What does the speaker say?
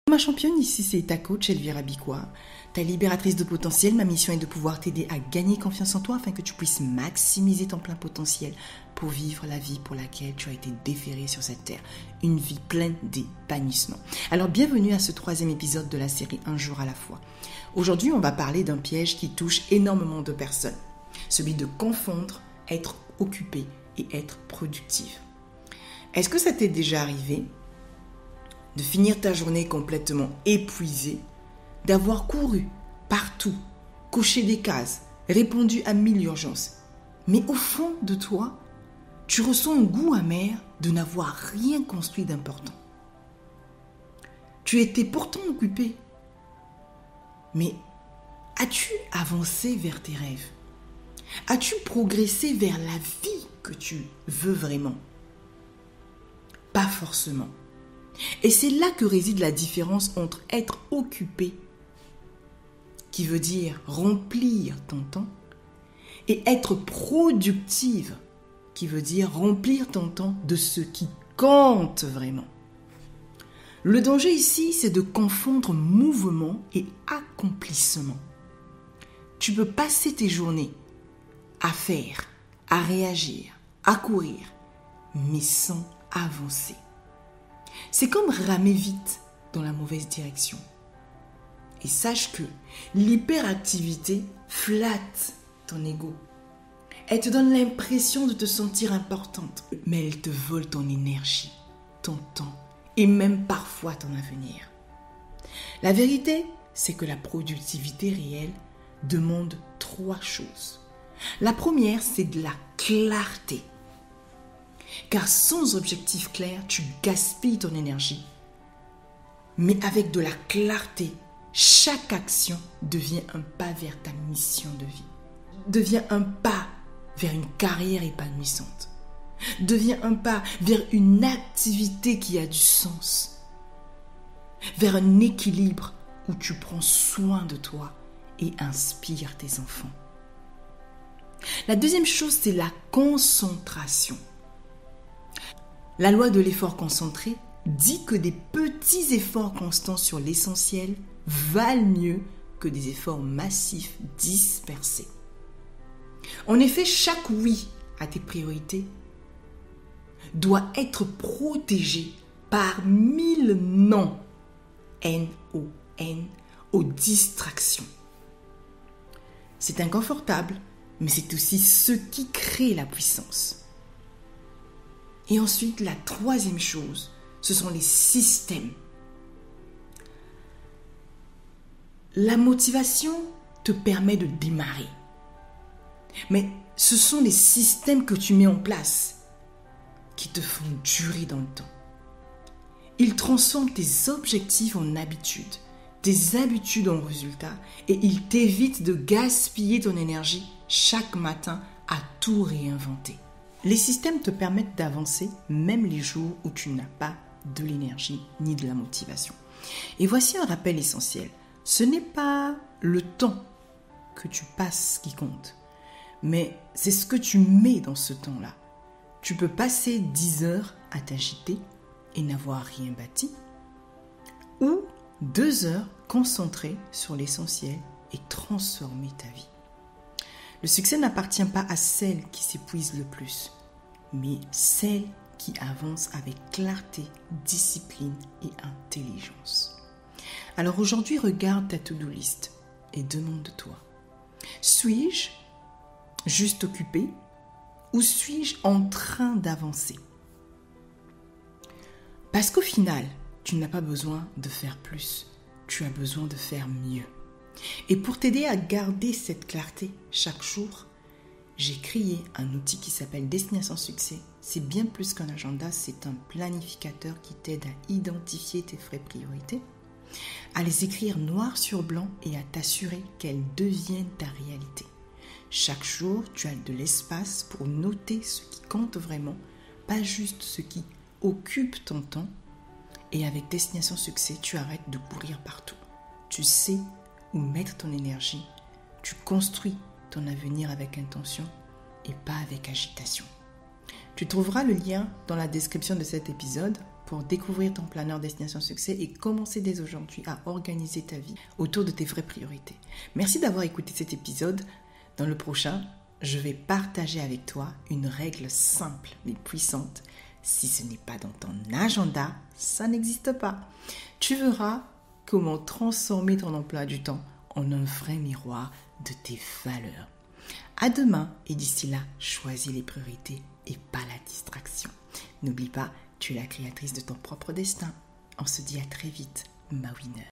Ma championne, ici c'est ta coach Elvira Bicouat, ta libératrice de potentiel. Ma mission est de pouvoir t'aider à gagner confiance en toi afin que tu puisses maximiser ton plein potentiel pour vivre la vie pour laquelle tu as été déféré sur cette terre. Une vie pleine d'épanouissement. Alors bienvenue à ce 3e épisode de la série Un jour à la fois. Aujourd'hui on va parler d'un piège qui touche énormément de personnes. Celui de confondre être occupé et être productive. Est-ce que ça t'est déjà arrivé de finir ta journée complètement épuisée, d'avoir couru partout, coché des cases, répondu à 1000 urgences, mais au fond de toi, tu ressens un goût amer de n'avoir rien construit d'important. Tu étais pourtant occupé, mais as-tu avancé vers tes rêves? As-tu progressé vers la vie que tu veux vraiment? Pas forcément. Et c'est là que réside la différence entre être occupé, qui veut dire remplir ton temps, et être productive, qui veut dire remplir ton temps de ce qui compte vraiment. Le danger ici, c'est de confondre mouvement et accomplissement. Tu peux passer tes journées à faire, à réagir, à courir, mais sans avancer. C'est comme ramer vite dans la mauvaise direction. Et sache que l'hyperactivité flatte ton ego. Elle te donne l'impression de te sentir importante, mais elle te vole ton énergie, ton temps et même parfois ton avenir. La vérité, c'est que la productivité réelle demande 3 choses. La première, c'est de la clarté. Car sans objectif clair, tu gaspilles ton énergie. Mais avec de la clarté, chaque action devient un pas vers ta mission de vie. Devient un pas vers une carrière épanouissante. Devient un pas vers une activité qui a du sens. Vers un équilibre où tu prends soin de toi et inspires tes enfants. La deuxième chose, c'est la concentration. La loi de l'effort concentré dit que des petits efforts constants sur l'essentiel valent mieux que des efforts massifs dispersés. En effet, chaque oui à tes priorités doit être protégé par 1000 non, N-O-N, aux distractions. C'est inconfortable, mais c'est aussi ce qui crée la puissance. Et ensuite, la 3e chose, ce sont les systèmes. La motivation te permet de démarrer. Mais ce sont les systèmes que tu mets en place qui te font durer dans le temps. Ils transforment tes objectifs en habitudes, tes habitudes en résultats, et ils t'évitent de gaspiller ton énergie chaque matin à tout réinventer. Les systèmes te permettent d'avancer même les jours où tu n'as pas de l'énergie ni de la motivation. Et voici un rappel essentiel. Ce n'est pas le temps que tu passes qui compte, mais c'est ce que tu mets dans ce temps-là. Tu peux passer 10 heures à t'agiter et n'avoir rien bâti, ou 2 heures concentrées sur l'essentiel et transformer ta vie. Le succès n'appartient pas à celles qui s'épuisent le plus, mais celles qui avancent avec clarté, discipline et intelligence. Alors aujourd'hui, regarde ta to-do list et demande-toi, suis-je juste occupé ou suis-je en train d'avancer? Parce qu'au final, tu n'as pas besoin de faire plus, tu as besoin de faire mieux. Et pour t'aider à garder cette clarté chaque jour, j'ai créé un outil qui s'appelle Destination Succès. C'est bien plus qu'un agenda, c'est un planificateur qui t'aide à identifier tes vraies priorités, à les écrire noir sur blanc et à t'assurer qu'elles deviennent ta réalité. Chaque jour, tu as de l'espace pour noter ce qui compte vraiment, pas juste ce qui occupe ton temps. Et avec Destination Succès, tu arrêtes de courir partout. Tu sais où mettre ton énergie. Tu construis ton avenir avec intention et pas avec agitation. Tu trouveras le lien dans la description de cet épisode pour découvrir ton planeur Destination Succès et commencer dès aujourd'hui à organiser ta vie autour de tes vraies priorités. Merci d'avoir écouté cet épisode. Dans le prochain, je vais partager avec toi une règle simple mais puissante. Si ce n'est pas dans ton agenda, ça n'existe pas. Tu verras comment transformer ton emploi du temps en un vrai miroir de tes valeurs. À demain et d'ici là, choisis les priorités et pas la distraction. N'oublie pas, tu es la créatrice de ton propre destin. On se dit à très vite, ma winner.